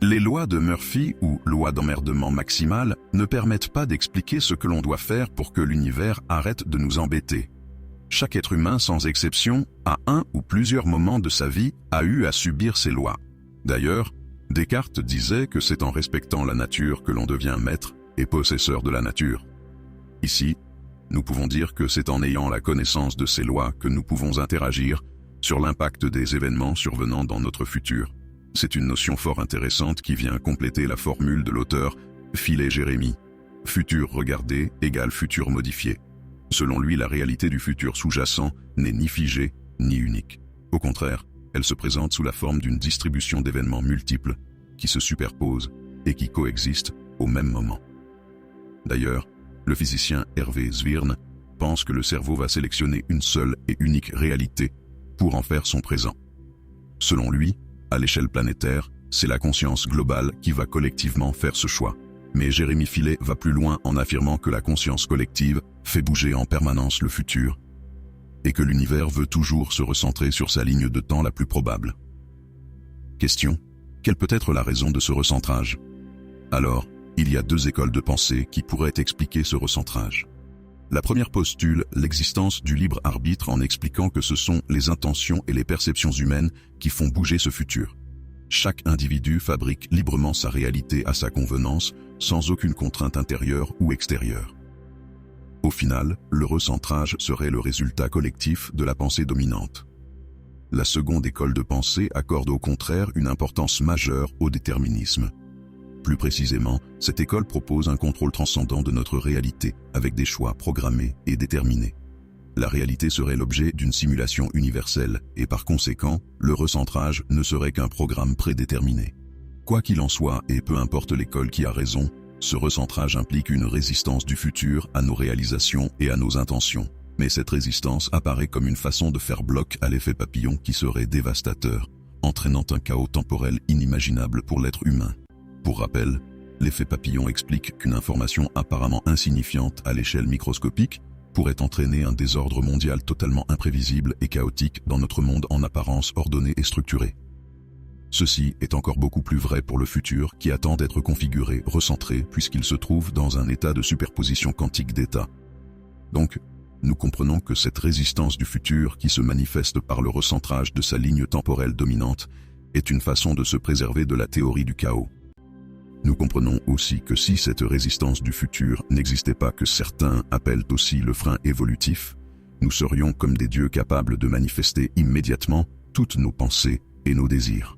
Les lois de Murphy ou lois d'emmerdement maximal ne permettent pas d'expliquer ce que l'on doit faire pour que l'univers arrête de nous embêter. Chaque être humain, sans exception, à un ou plusieurs moments de sa vie, a eu à subir ces lois. D'ailleurs, Descartes disait que c'est en respectant la nature que l'on devient maître et possesseur de la nature. Ici, nous pouvons dire que c'est en ayant la connaissance de ces lois que nous pouvons interagir sur l'impact des événements survenant dans notre futur. C'est une notion fort intéressante qui vient compléter la formule de l'auteur Fillet-Jérémie. Futur regardé égale futur modifié. Selon lui, la réalité du futur sous-jacent n'est ni figée ni unique. Au contraire, elle se présente sous la forme d'une distribution d'événements multiples qui se superposent et qui coexistent au même moment. D'ailleurs, le physicien Hervé Zwirn pense que le cerveau va sélectionner une seule et unique réalité pour en faire son présent. Selon lui, à l'échelle planétaire, c'est la conscience globale qui va collectivement faire ce choix. Mais Jérémie Fillet va plus loin en affirmant que la conscience collective fait bouger en permanence le futur et que l'univers veut toujours se recentrer sur sa ligne de temps la plus probable. Question: quelle peut être la raison de ce recentrage? Alors, il y a deux écoles de pensée qui pourraient expliquer ce recentrage. La première postule l'existence du libre arbitre en expliquant que ce sont les intentions et les perceptions humaines qui font bouger ce futur. Chaque individu fabrique librement sa réalité à sa convenance, sans aucune contrainte intérieure ou extérieure. Au final, le recentrage serait le résultat collectif de la pensée dominante. La seconde école de pensée accorde au contraire une importance majeure au déterminisme. Plus précisément, cette école propose un contrôle transcendant de notre réalité, avec des choix programmés et déterminés. La réalité serait l'objet d'une simulation universelle, et par conséquent, le recentrage ne serait qu'un programme prédéterminé. Quoi qu'il en soit, et peu importe l'école qui a raison, ce recentrage implique une résistance du futur à nos réalisations et à nos intentions. Mais cette résistance apparaît comme une façon de faire bloc à l'effet papillon qui serait dévastateur, entraînant un chaos temporel inimaginable pour l'être humain. Pour rappel, l'effet papillon explique qu'une information apparemment insignifiante à l'échelle microscopique pourrait entraîner un désordre mondial totalement imprévisible et chaotique dans notre monde en apparence ordonné et structuré. Ceci est encore beaucoup plus vrai pour le futur qui attend d'être configuré, recentré, puisqu'il se trouve dans un état de superposition quantique d'états. Donc, nous comprenons que cette résistance du futur qui se manifeste par le recentrage de sa ligne temporelle dominante est une façon de se préserver de la théorie du chaos. Nous comprenons aussi que si cette résistance du futur n'existait pas, que certains appellent aussi le frein évolutif, nous serions comme des dieux capables de manifester immédiatement toutes nos pensées et nos désirs.